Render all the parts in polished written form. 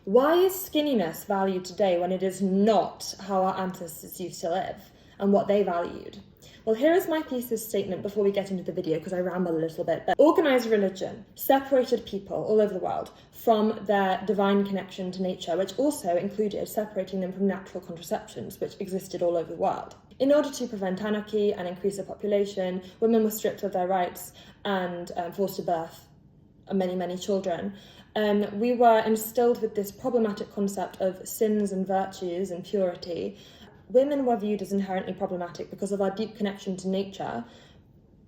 Why is skinniness valued today when it is not how our ancestors used to live and what they valued? Well, here is my thesis statement before we get into the video, because I ramble a little bit. But organised religion separated people all over the world from their divine connection to nature, which also included separating them from natural contraceptions, which existed all over the world. In order to prevent anarchy and increase the population, women were stripped of their rights and forced to birth many, many children. We were instilled with this problematic concept of sins and virtues and purity. Women were viewed as inherently problematic because of our deep connection to nature,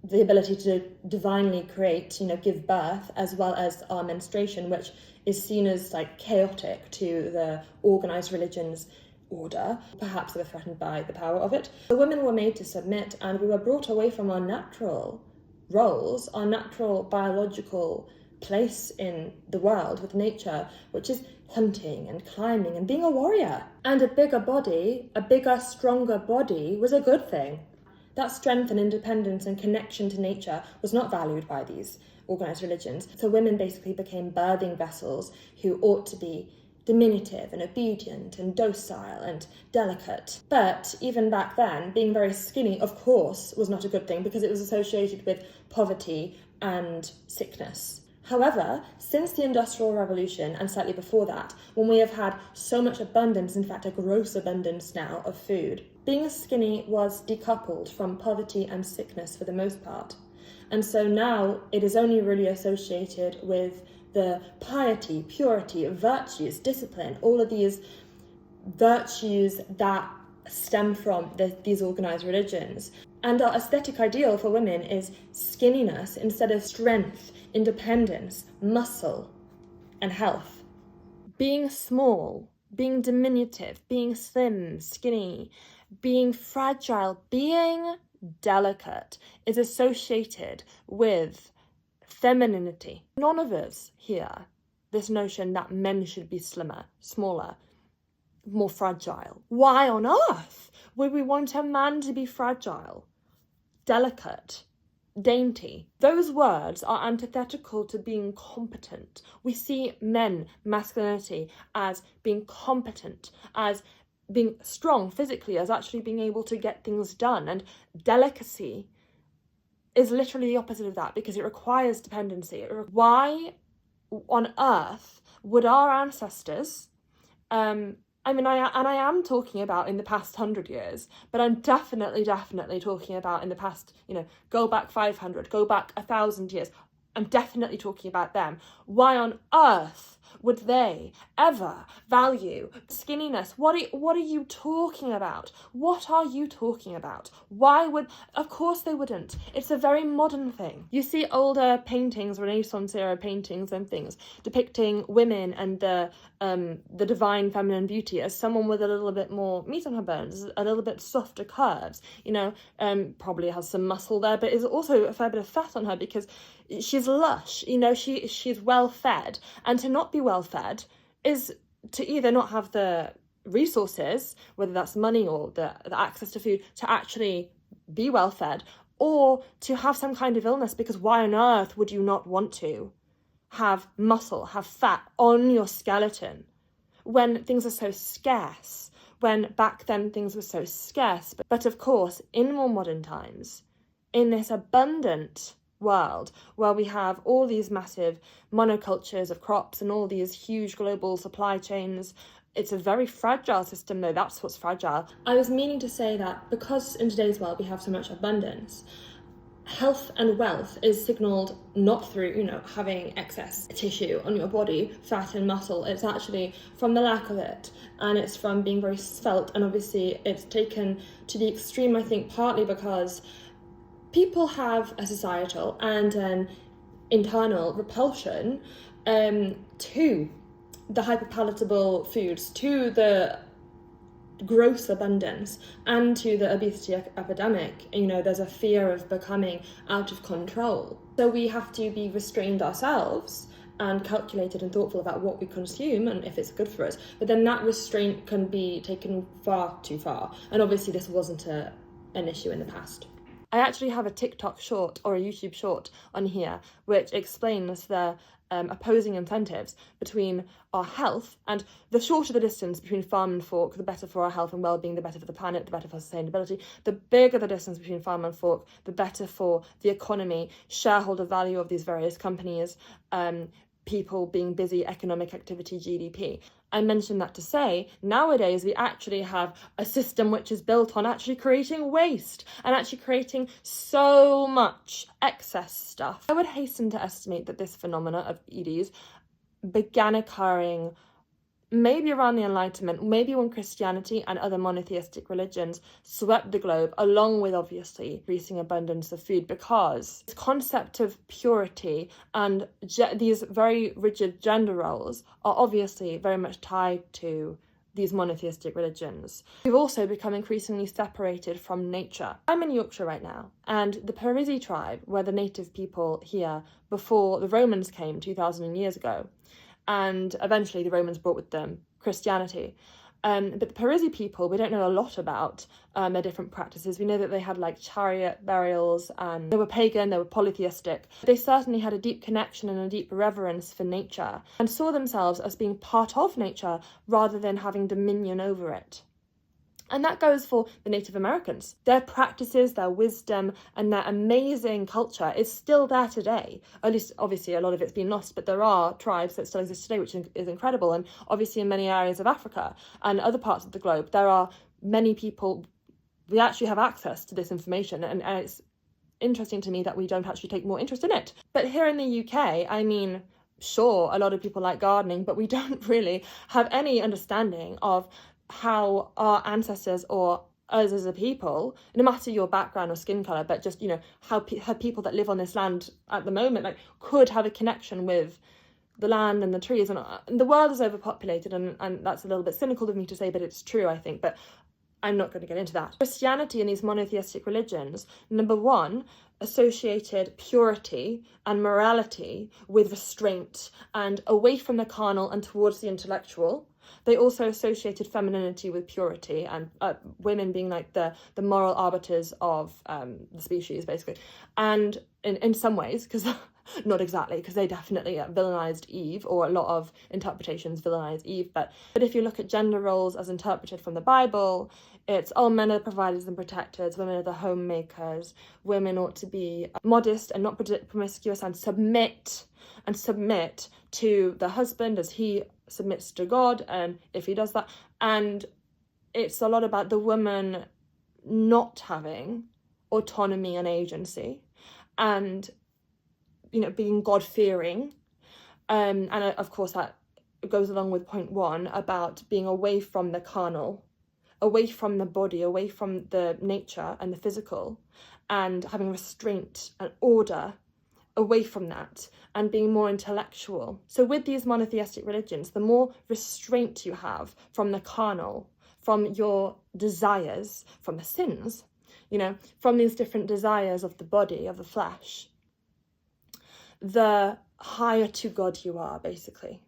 the ability to divinely create, give birth, as well as our menstruation, which is seen as like chaotic to the organised religion's order. Perhaps they were threatened by the power of it. The women were made to submit, and we were brought away from our natural roles, our natural biological place in the world with nature, which is hunting and climbing and being a warrior. And a bigger body, a bigger, stronger body was a good thing. That strength and independence and connection to nature was not valued by these organised religions. So women basically became birthing vessels who ought to be diminutive and obedient and docile and delicate. But even back then, being very skinny, of course, was not a good thing because it was associated with poverty and sickness. However, since the Industrial Revolution and slightly before that, when we have had so much abundance, in fact a gross abundance now of food, being skinny was decoupled from poverty and sickness for the most part. And so now it is only really associated with the piety, purity, virtues, discipline, all of these virtues that stem from these organised religions. And our aesthetic ideal for women is skinniness instead of strength, independence, muscle, and health. Being small, being diminutive, being slim, skinny, being fragile, being delicate is associated with femininity. None of us hear this notion that men should be slimmer, smaller, more fragile. Why on earth would we want a man to be fragile, delicate, dainty? Those words are antithetical to being competent. We see men, masculinity, as being competent, as being strong physically, as actually being able to get things done. And delicacy is literally the opposite of that because it requires dependency. Why on earth would our ancestors, I am talking about in the past 100 years, but I'm definitely talking about in the past, go back 500, go back 1,000 years. I'm definitely talking about them. Why on earth would they ever value skinniness? What are you talking about? What are you talking about? Of course they wouldn't. It's a very modern thing. You see older paintings, Renaissance era paintings and things depicting women and the divine feminine beauty as someone with a little bit more meat on her bones, a little bit softer curves, probably has some muscle there, but is also a fair bit of fat on her because she's lush, she's well fed. And to not be well fed is to either not have the resources, whether that's money or the access to food, to actually be well fed, or to have some kind of illness, because why on earth would you not want to have muscle, have fat on your skeleton when things are so scarce, when back then things were so scarce. But of course, in more modern times, in this abundant world where we have all these massive monocultures of crops and all these huge global supply chains, it's a very fragile system, though. That's what's fragile. I was meaning to say that because in today's world we have so much abundance, health and wealth is signalled not through, having excess tissue on your body, fat and muscle. It's actually from the lack of it, and it's from being very svelte. And obviously it's taken to the extreme, I think, partly because people have a societal and an internal repulsion to the hyperpalatable foods, to the gross abundance, and to the obesity epidemic. There's a fear of becoming out of control. So we have to be restrained ourselves and calculated and thoughtful about what we consume and if it's good for us. But then that restraint can be taken far too far. And obviously this wasn't an issue in the past. I actually have a TikTok short or a YouTube short on here which explains the opposing incentives between our health, and the shorter the distance between farm and fork, the better for our health and well-being, the better for the planet, the better for sustainability. The bigger the distance between farm and fork, the better for the economy, shareholder value of these various companies, people being busy, economic activity, GDP. I mentioned that to say, nowadays we actually have a system which is built on actually creating waste and actually creating so much excess stuff. I would hasten to estimate that this phenomena of EDs began occurring maybe around the Enlightenment, maybe when Christianity and other monotheistic religions swept the globe, along with obviously increasing abundance of food, because this concept of purity and these very rigid gender roles are obviously very much tied to these monotheistic religions. We've also become increasingly separated from nature. I'm in Yorkshire right now, and the Parisi tribe were the native people here before the Romans came 2,000 years ago. And eventually the Romans brought with them Christianity. But the Parisi people, we don't know a lot about their different practices. We know that they had like chariot burials, and they were pagan, they were polytheistic. They certainly had a deep connection and a deep reverence for nature, and saw themselves as being part of nature rather than having dominion over it. And that goes for the Native Americans. Their practices, their wisdom, and their amazing culture is still there today. At least, obviously, a lot of it's been lost, but there are tribes that still exist today, which is incredible. And obviously in many areas of Africa and other parts of the globe, there are many people, we actually have access to this information. And it's interesting to me that we don't actually take more interest in it. But here in the UK, I mean, sure, a lot of people like gardening, but we don't really have any understanding of how our ancestors or us as a people, no matter your background or skin colour, but just, you know, how people that live on this land at the moment, like, could have a connection with the land and the trees. And the world is overpopulated, and that's a little bit cynical of me to say, but it's true, I think. But I'm not going to get into that. Christianity and these monotheistic religions, number one, associated purity and morality with restraint and away from the carnal and towards the intellectual. They also associated femininity with purity, and women being like the moral arbiters of the species, basically. And in some ways, because not exactly, because they definitely villainized Eve, or a lot of interpretations villainize Eve. But if you look at gender roles as interpreted from the Bible, it's, oh, men are the providers and protectors, women are the homemakers, women ought to be modest and not promiscuous, and submit to the husband as he submits to God, and if he does that. And it's a lot about the woman not having autonomy and agency, and, you know, being God-fearing, and of course that goes along with point one about being away from the carnal, away from the body, away from the nature and the physical, and having restraint and order away from that, and being more intellectual. So with these monotheistic religions, the more restraint you have from the carnal, from your desires, from the sins, you know, from these different desires of the body, of the flesh, the higher to God you are, basically.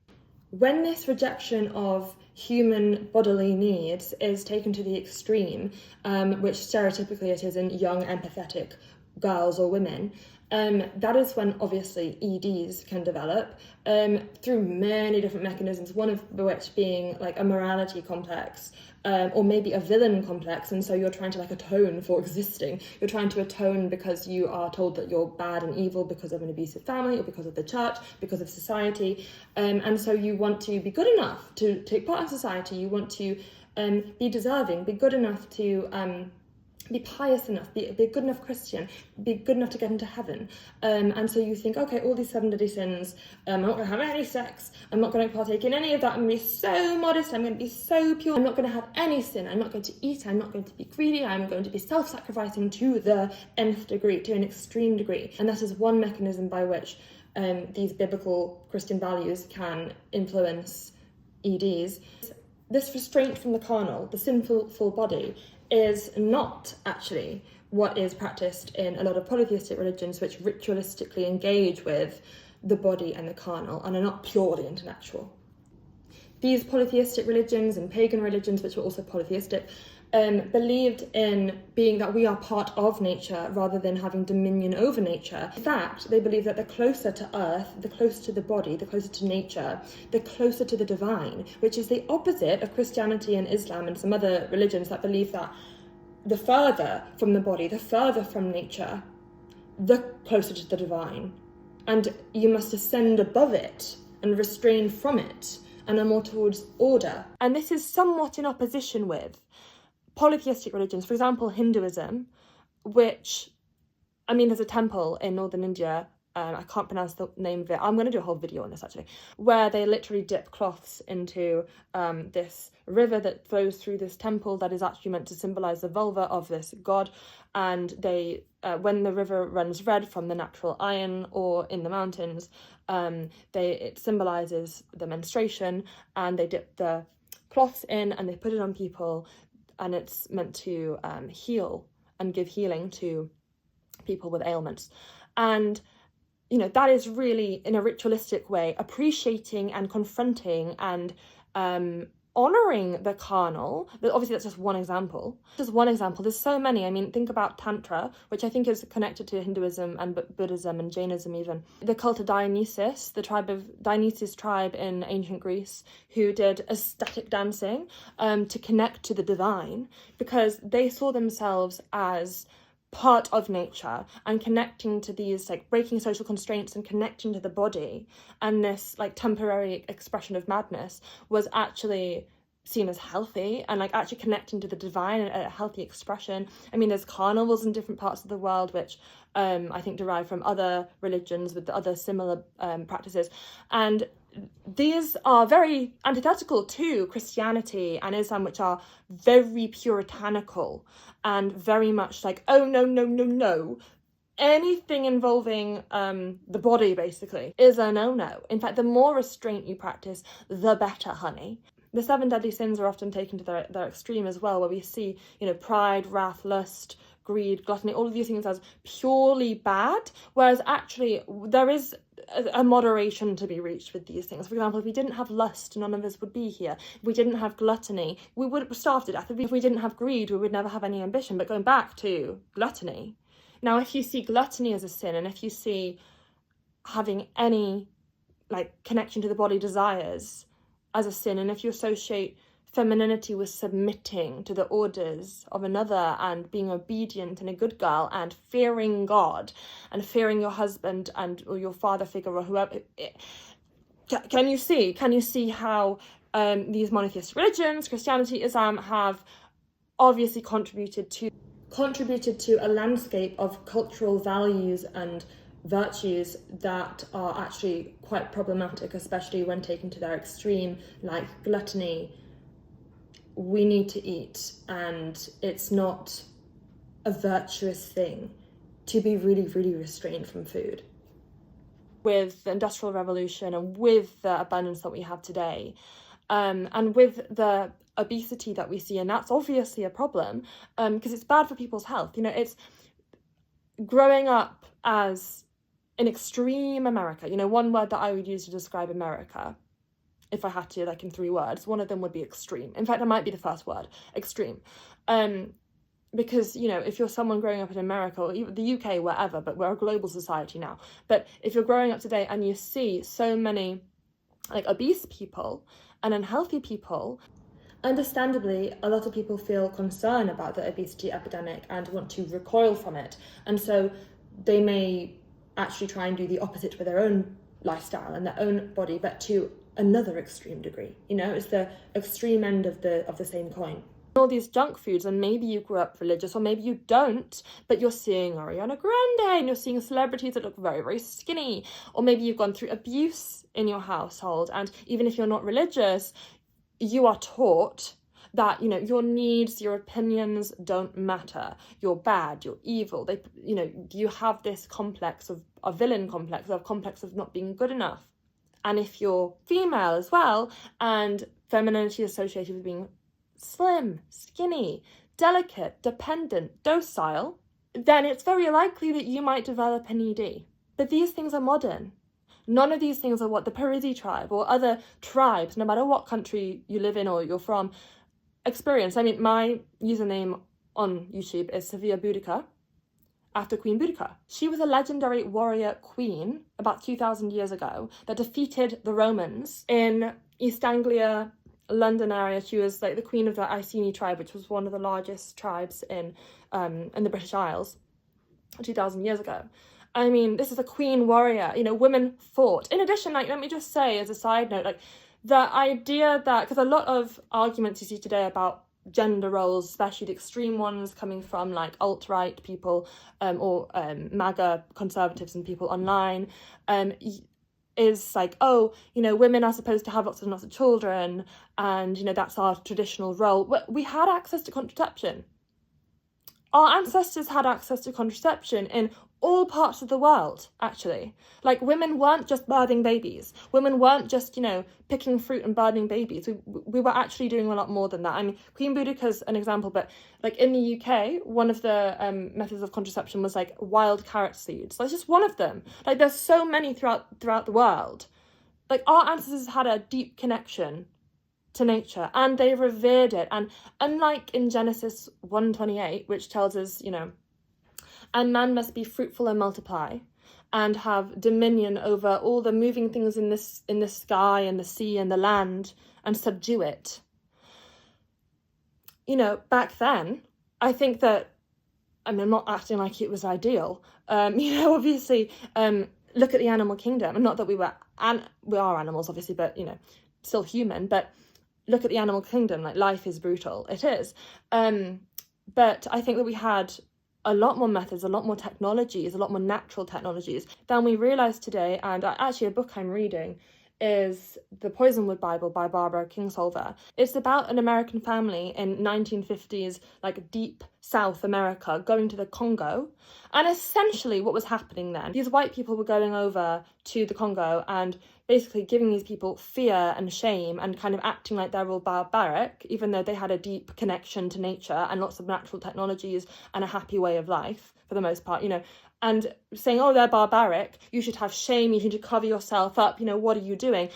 When this rejection of human bodily needs is taken to the extreme, which stereotypically it is in young, empathetic girls or women, that is when obviously EDs can develop through many different mechanisms, one of which being like a morality complex, or maybe a villain complex, and so you're trying to like atone for existing. You're trying to atone because you are told that you're bad and evil because of an abusive family, or because of the church, because of society, and so you want to be good enough to take part in society. You want to be deserving, be good enough to be pious enough, be a good enough Christian, be good enough to get into heaven. And so you think, okay, all these 7 deadly sins, I'm not going to have any sex, I'm not going to partake in any of that, I'm going to be so modest, I'm going to be so pure, I'm not going to have any sin, I'm not going to eat, I'm not going to be greedy, I'm going to be self-sacrificing to the nth degree, to an extreme degree. And that is one mechanism by which these biblical Christian values can influence EDs. This restraint from the carnal, the sinful full body, is not actually what is practiced in a lot of polytheistic religions, which ritualistically engage with the body and the carnal and are not purely intellectual. These polytheistic religions and pagan religions, which were also polytheistic, believed in being that we are part of nature rather than having dominion over nature. In fact, they believe that the closer to earth, the closer to the body, the closer to nature, the closer to the divine, which is the opposite of Christianity and Islam and some other religions that believe that the further from the body, the further from nature, the closer to the divine. And you must ascend above it and restrain from it and are more towards order. And this is somewhat in opposition with polytheistic religions, for example, Hinduism, which, I mean, there's a temple in northern India, I can't pronounce the name of it, I'm going to do a whole video on this actually, where they literally dip cloths into this river that flows through this temple that is actually meant to symbolise the vulva of this god, and they, when the river runs red from the natural iron ore in the mountains, it symbolises the menstruation, and they dip the cloths in and they put it on people, and it's meant to heal and give healing to people with ailments. And you know, that is really, in a ritualistic way, appreciating and confronting and honouring the carnal. But obviously, that's just one example. Just one example. There's so many. I mean, think about Tantra, which I think is connected to Hinduism and Buddhism and Jainism even. The cult of Dionysus, Dionysus tribe in ancient Greece, who did ecstatic dancing to connect to the divine, because they saw themselves as part of nature and connecting to these, like, breaking social constraints and connecting to the body, and this like temporary expression of madness was actually seen as healthy and like actually connecting to the divine and a healthy expression. I mean, there's carnivals in different parts of the world which I think derive from other religions with other similar practices, and these are very antithetical to Christianity and Islam, which are very puritanical and very much like, oh, no, no, no, no. Anything involving the body, basically, is a no-no. In fact, the more restraint you practice, the better, honey. The 7 deadly sins are often taken to their extreme as well, where we see, you know, pride, wrath, lust, greed, gluttony, all of these things as purely bad, whereas actually there is a moderation to be reached with these things. For example, if we didn't have lust, none of us would be here. If we didn't have gluttony, we would have starved to death. If we didn't have greed, we would never have any ambition. But going back to gluttony, now if you see gluttony as a sin, and if you see having any like connection to the body desires as a sin, and if you associate femininity with submitting to the orders of another and being obedient and a good girl and fearing God and fearing your husband and or your father figure or whoever, can you see how these monotheist religions, Christianity, Islam, have obviously contributed to a landscape of cultural values and virtues that are actually quite problematic, especially when taken to their extreme, like gluttony. We need to eat, and it's not a virtuous thing to be really, really restrained from food. With the Industrial Revolution and with the abundance that we have today, and with the obesity that we see, and that's obviously a problem because it's bad for people's health. You know, it's growing up as an extreme America. You know, one word that I would use to describe America, if I had to, like in 3 words, one of them would be extreme. In fact, that might be the first word, extreme. Because, you know, if you're someone growing up in America or even the UK, wherever, but we're a global society now. But if you're growing up today and you see so many like obese people and unhealthy people, understandably, a lot of people feel concern about the obesity epidemic and want to recoil from it. And so they may actually try and do the opposite with their own lifestyle and their own body, but to another extreme degree. You know, it's the extreme end of the same coin. All these junk foods, and maybe you grew up religious or maybe you don't, but you're seeing Ariana Grande and you're seeing celebrities that look very, very skinny, or maybe you've gone through abuse in your household, and even if you're not religious, you are taught that, you know, your needs, your opinions don't matter. You're bad, you're evil. They, you know, you have this complex of a villain complex, a complex of not being good enough. And if you're female as well, and femininity is associated with being slim, skinny, delicate, dependent, docile, then it's very likely that you might develop an ED. But these things are modern. None of these things are what the Parisi tribe or other tribes, no matter what country you live in or you're from, experience. I mean, my username on YouTube is Sevilla Boudica, after Queen Boudica. She was a legendary warrior queen about 2,000 years ago that defeated the Romans in East Anglia, London area. She was like the queen of the Iceni tribe, which was one of the largest tribes in the British Isles 2,000 years ago. I mean, this is a queen warrior, you know, women fought. In addition, like, let me just say as a side note, like, the idea that, because a lot of arguments you see today about gender roles, especially the extreme ones coming from like alt-right people or MAGA conservatives and people online, is like, oh, you know, women are supposed to have lots and lots of children, and, you know, that's our traditional role. We had access to contraception. Our ancestors had access to contraception in all parts of the world, actually. Like, women weren't just birthing babies. Women weren't just, you know, picking fruit and birthing babies. We were actually doing a lot more than that. I mean, Queen Boudica's an example, but like in the UK, one of the methods of contraception was like wild carrot seeds. That's just one of them. Like, there's so many throughout the world. Like, our ancestors had a deep connection to nature, and they revered it. And unlike in Genesis 1:28, which tells us, you know, and man must be fruitful and multiply and have dominion over all the moving things in the sky and the sea and the land, and subdue it. You know, back then, I think that, I mean, I'm not acting like it was ideal. You know, obviously, look at the animal kingdom, and not that we are animals, obviously, but, you know, still human, but look at the animal kingdom. Like, life is brutal. It is. But I think that we had a lot more methods, a lot more technologies, a lot more natural technologies than we realise today. And actually, a book I'm reading is The Poisonwood Bible by Barbara Kingsolver. It's about an American family in 1950s, like deep South America, going to the Congo. And essentially what was happening then, these white people were going over to the Congo and basically giving these people fear and shame and kind of acting like they're all barbaric, even though they had a deep connection to nature and lots of natural technologies and a happy way of life for the most part, you know, and saying, oh, they're barbaric, you should have shame, you should cover yourself up, you know, what are you doing?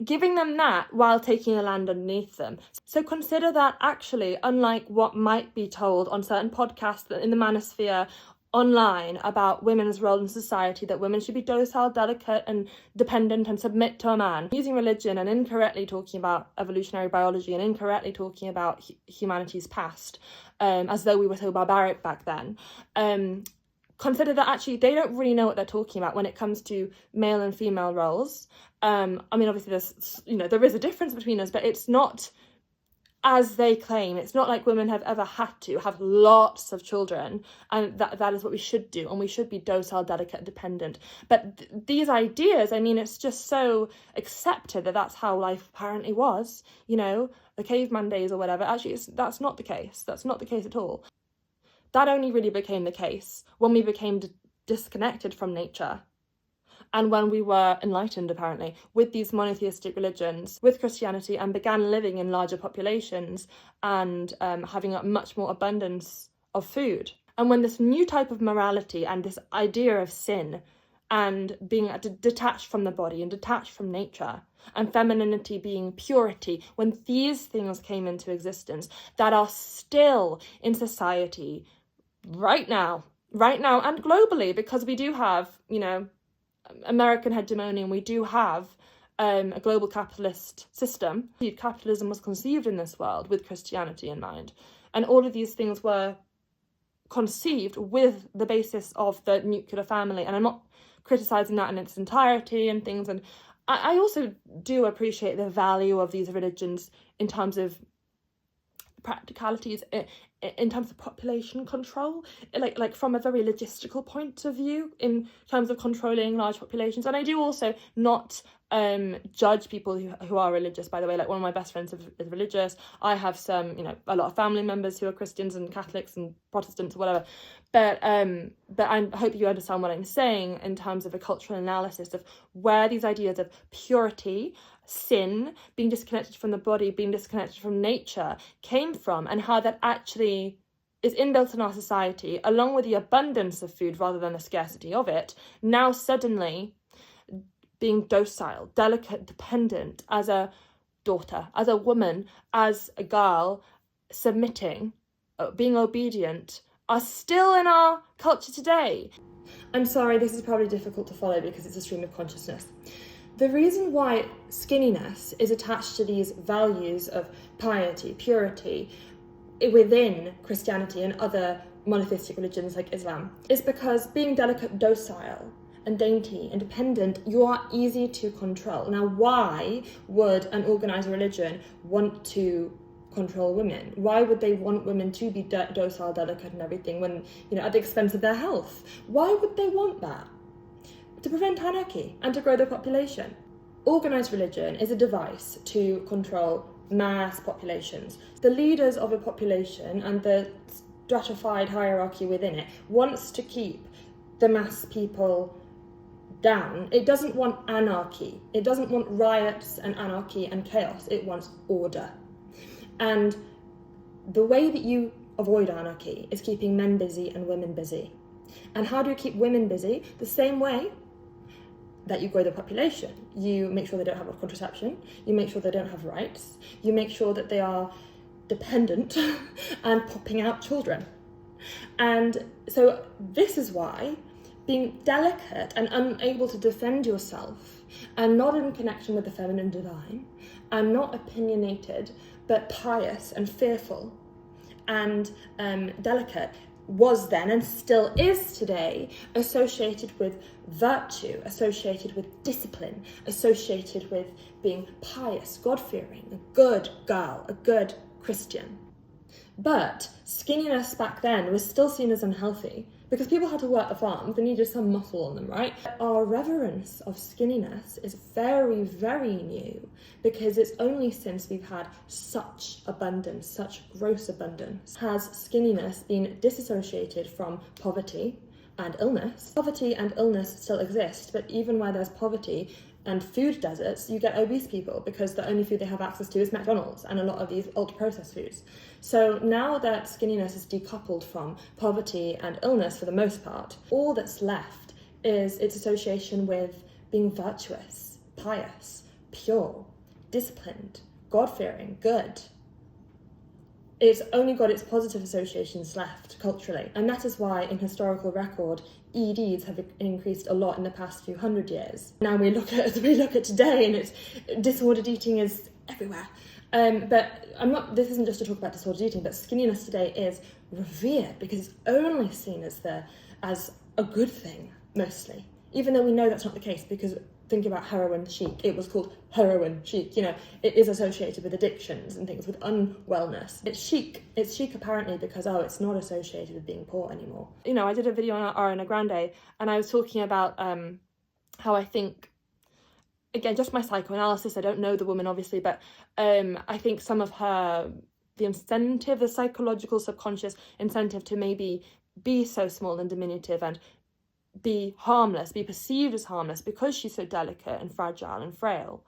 Giving them that while taking the land underneath them. So consider that actually, unlike what might be told on certain podcasts in the manosphere online about women's role in society, that women should be docile, delicate and dependent and submit to a man, using religion and incorrectly talking about evolutionary biology and incorrectly talking about humanity's past, as though we were so barbaric back then. Consider that actually they don't really know what they're talking about when it comes to male and female roles. I mean, obviously there's, you know, there is a difference between us, but it's not as they claim. It's not like women have ever had to have lots of children, and that is what we should do, and we should be docile, delicate, dependent. But these ideas, I mean, it's just so accepted that that's how life apparently was, you know, the caveman days or whatever. Actually, that's not the case. That's not the case at all. That only really became the case when we became disconnected from nature. And when we were enlightened, apparently, with these monotheistic religions, with Christianity, and began living in larger populations and having a much more abundance of food. And when this new type of morality and this idea of sin and being detached from the body and detached from nature, and femininity being purity, when these things came into existence that are still in society right now and globally, because we do have, you know, American hegemony, and we do have a global capitalist system. Capitalism was conceived in this world with Christianity in mind, and all of these things were conceived with the basis of the nuclear family. And I'm not criticizing that in its entirety and things, and I also do appreciate the value of these religions in terms of practicalities, in terms of population control, like from a very logistical point of view, in terms of controlling large populations. And I do also not judge people who are religious, by the way. Like, one of my best friends is religious. I have some, you know, a lot of family members who are Christians and Catholics and Protestants or whatever. But I hope you understand what I'm saying in terms of a cultural analysis of where these ideas of purity, sin, being disconnected from the body, being disconnected from nature came from, and how that actually is inbuilt in our society, along with the abundance of food rather than the scarcity of it, now suddenly being docile, delicate, dependent as a daughter, as a woman, as a girl, submitting, being obedient, are still in our culture today. I'm sorry, this is probably difficult to follow because it's a stream of consciousness. The reason why skinniness is attached to these values of piety, purity, within Christianity and other monotheistic religions like Islam, is because being delicate, docile, and dainty, independent, you are easy to control. Now, why would an organised religion want to control women? Why would they want women to be docile, delicate, and everything when, at the expense of their health? Why would they want that? To prevent anarchy and to grow their population. Organised religion is a device to control mass populations. The leaders of a population and the stratified hierarchy within it wants to keep the mass people down. It doesn't want anarchy. It doesn't want riots and anarchy and chaos. It wants order. And the way that you avoid anarchy is keeping men busy and women busy. And how do you keep women busy? The same way that you grow the population. You make sure they don't have contraception. You make sure they don't have rights. You make sure that they are dependent and popping out children. And so this is why being delicate and unable to defend yourself and not in connection with the feminine divine and not opinionated but pious and fearful and delicate was then and still is today associated with virtue, associated with discipline, associated with being pious, God-fearing, a good girl, a good Christian. But skinniness back then was still seen as unhealthy because people had to work the farms, they needed some muscle on them, right? Our reverence of skinniness is very, very new because it's only since we've had such abundance, such gross abundance, has skinniness been disassociated from poverty and illness. Poverty and illness still exist, but even where there's poverty and food deserts, you get obese people because the only food they have access to is McDonald's and a lot of these ultra-processed foods. So now that skinniness is decoupled from poverty and illness for the most part, all that's left is its association with being virtuous, pious, pure, disciplined, God-fearing, good. It's only got its positive associations left culturally. And that is why in historical record, EDs have increased a lot in the past few hundred years. Now we look at today and it's disordered eating is everywhere. But this isn't just to talk about disordered eating, but skinniness today is revered because it's only seen as a good thing, mostly. Even though we know that's not the case, because think about heroin chic. It was called heroin chic. It is associated with addictions and things, with unwellness. It's chic. It's chic apparently because, it's not associated with being poor anymore. I did a video on Ariana Grande and I was talking about how I think, again, just my psychoanalysis, I don't know the woman obviously, but I think some of the incentive, the psychological subconscious incentive to maybe be so small and diminutive and be harmless, be perceived as harmless because she's so delicate and fragile and frail,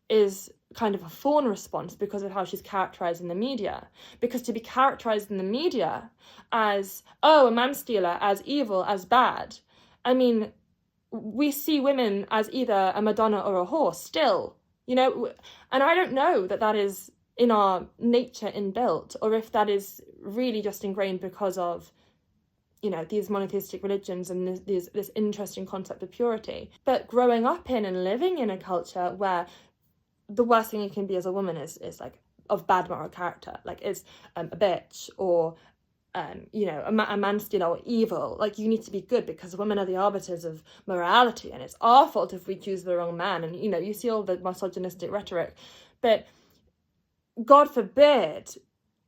is kind of a fawn response because of how she's characterised in the media. Because to be characterised in the media as, a man stealer, as evil, as bad, I mean, we see women as either a Madonna or a horse still, and I don't know that is in our nature inbuilt, or if that is really just ingrained because of these monotheistic religions and this interesting concept of purity. But growing up in and living in a culture where the worst thing you can be as a woman is like of bad moral character, like is a bitch or a man stealer or evil, like you need to be good because women are the arbiters of morality and it's our fault if we choose the wrong man, and you see all the misogynistic rhetoric. But God forbid,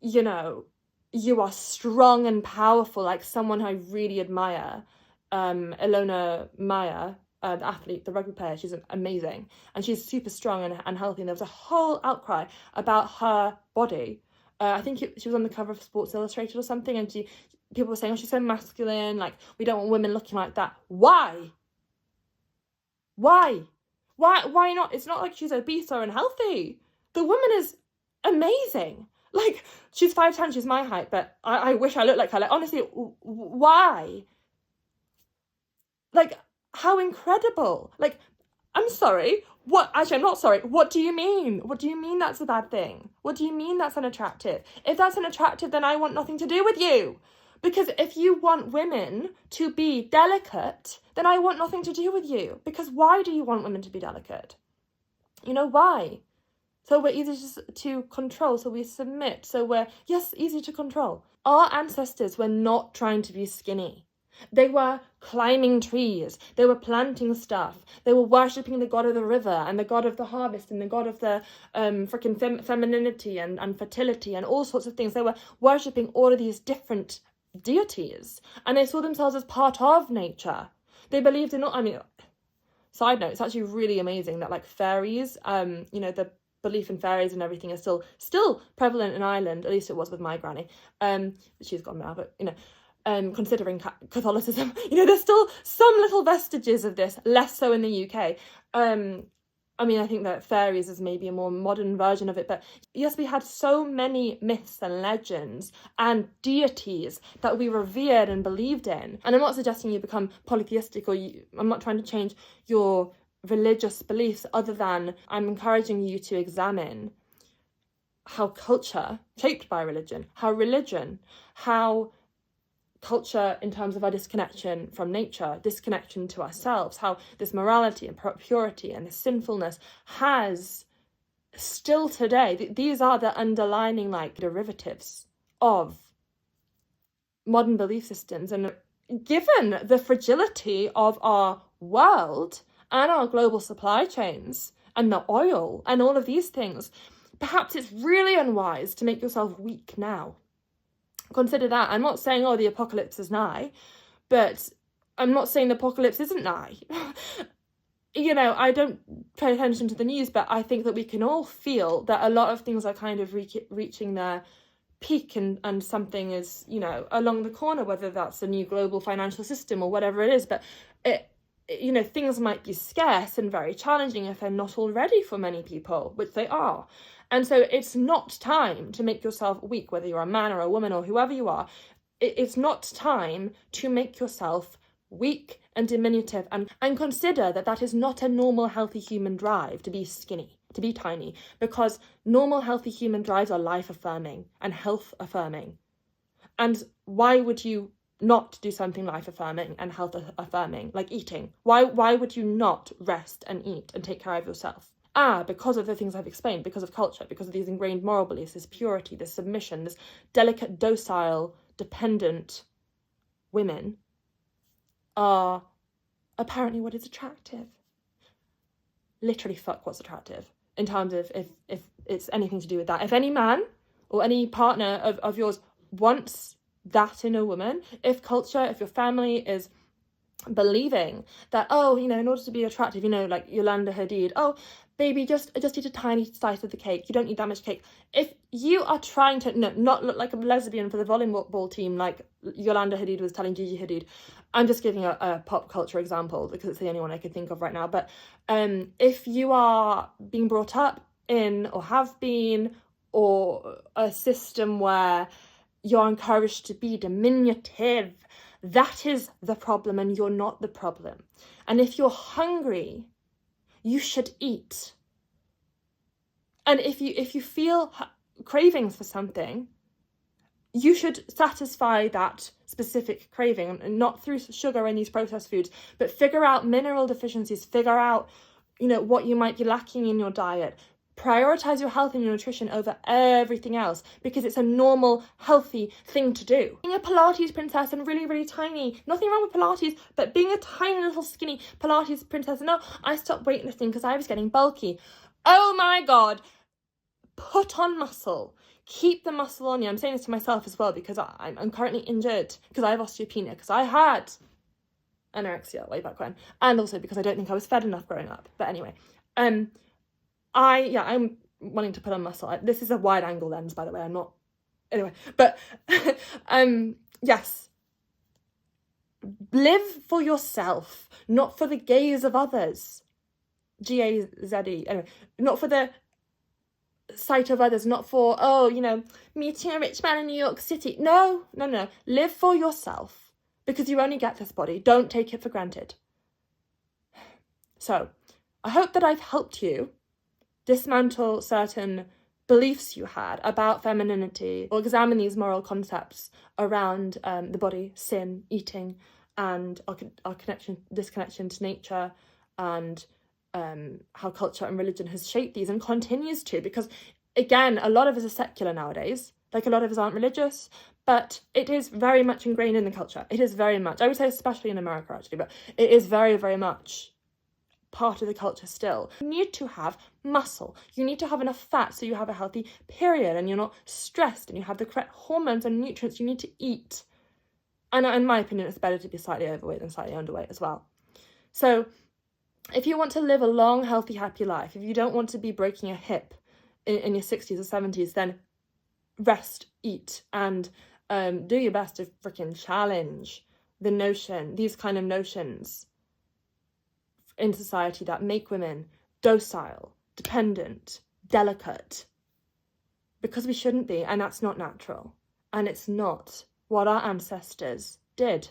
you are strong and powerful, like someone I really admire, Ilona Maya, the athlete, the rugby player. She's amazing and she's super strong and healthy, and there was a whole outcry about her body. I think she was on the cover of Sports Illustrated or something, and people were saying, she's so masculine, like we don't want women looking like that. Why not? It's not like she's obese or unhealthy. The woman is amazing. Like, she's 5'10", she's my height, but I wish I looked like her. Like, honestly, why? Like, how incredible. Like, I'm sorry, What? Actually, I'm not sorry. What do you mean? What do you mean that's a bad thing? What do you mean that's unattractive? If that's unattractive, then I want nothing to do with you. Because if you want women to be delicate, then I want nothing to do with you. Because why do you want women to be delicate? You know, why? So we're easy to control, so we submit, so we're, yes, easy to control. Our ancestors were not trying to be skinny. They were climbing trees, they were planting stuff, they were worshipping the god of the river and the god of the harvest and the god of the femininity and fertility and all sorts of things. They were worshipping all of these different deities, and they saw themselves as part of nature. They believed in, I mean, side note, it's actually really amazing that like fairies, you know, the belief in fairies and everything is still prevalent in Ireland. At least it was with my granny. She's gone now, but you know, considering Catholicism, you know, there's still some little vestiges of this, less so in the UK. I mean, I think that fairies is maybe a more modern version of it, but yes, we had so many myths and legends and deities that we revered and believed in. And I'm not suggesting you become polytheistic, I'm not trying to change your religious beliefs, other than I'm encouraging you to examine how culture, shaped by religion, how culture in terms of our disconnection from nature, disconnection to ourselves, how this morality and purity and this sinfulness has still today, these are the underlining like derivatives of modern belief systems. And given the fragility of our world and our global supply chains and the oil and all of these things, perhaps it's really unwise to make yourself weak now. Consider that. I'm not saying, oh, the apocalypse is nigh, but I'm not saying the apocalypse isn't nigh. You know, I don't pay attention to the news, but I think that we can all feel that a lot of things are kind of reaching their peak, and something is, you know, along the corner, whether that's a new global financial system or whatever it is. But you know, things might be scarce and very challenging if they're not already for many people, which they are. And so it's not time to make yourself weak, whether you're a man or a woman or whoever you are. It's not time to make yourself weak and diminutive, and consider that that is not a normal, healthy human drive to be skinny, to be tiny, because normal, healthy human drives are life-affirming and health-affirming. And why would you not do something life-affirming and health-affirming, like eating? Why would you not rest and eat and take care of yourself? Because of the things I've explained, because of culture, because of these ingrained moral beliefs, this purity, this submission, this delicate, docile, dependent women are apparently what is attractive. Literally fuck what's attractive, in terms of if it's anything to do with that. If any man or any partner of yours wants that in a woman, if culture, if your family is believing that, oh, you know, in order to be attractive, you know, like Yolanda Hadid, oh, baby, just eat a tiny slice of the cake. You don't need that much cake. If you are trying to not look like a lesbian for the volleyball team, like Yolanda Hadid was telling Gigi Hadid, I'm just giving a pop culture example because it's the only one I can think of right now. But if you are being brought up in, or have been, or a system where you're encouraged to be diminutive, that is the problem, and you're not the problem. And if you're hungry, you should eat. And if you feel cravings for something, you should satisfy that specific craving, and not through sugar and these processed foods, but figure out mineral deficiencies, figure out, you know, what you might be lacking in your diet. Prioritize your health and your nutrition over everything else, because it's a normal, healthy thing to do. Being a Pilates princess and really, really tiny, nothing wrong with Pilates, but being a tiny little skinny Pilates princess, no, I stopped weightlifting because I was getting bulky. Oh my God, put on muscle. Keep the muscle on you. I'm saying this to myself as well, because I'm currently injured, because I have osteopenia, because I had anorexia way back when, and also because I don't think I was fed enough growing up. But anyway, I'm wanting to put on muscle. This is a wide angle lens, by the way. I'm not, anyway, but yes, live for yourself, not for the gaze of others. Gaze, anyway, not for the sight of others, not for, oh, you know, meeting a rich man in New York City. No. Live for yourself, because you only get this body. Don't take it for granted. So I hope that I've helped you dismantle certain beliefs you had about femininity, or examine these moral concepts around the body, sin, eating, and our disconnection to nature, and how culture and religion has shaped these and continues to, because again, a lot of us are secular nowadays, like a lot of us aren't religious, but it is very much ingrained in the culture. It is very much, I would say especially in America actually, but it is very, very much part of the culture still. You need to have muscle. You need to have enough fat so you have a healthy period and you're not stressed and you have the correct hormones and nutrients you need to eat. And in my opinion, it's better to be slightly overweight than slightly underweight as well. So if you want to live a long, healthy, happy life, if you don't want to be breaking a hip in your 60s or 70s, then rest, eat, and do your best to freaking challenge these kind of notions in society that make women docile, dependent, delicate, because we shouldn't be, and that's not natural, and it's not what our ancestors did.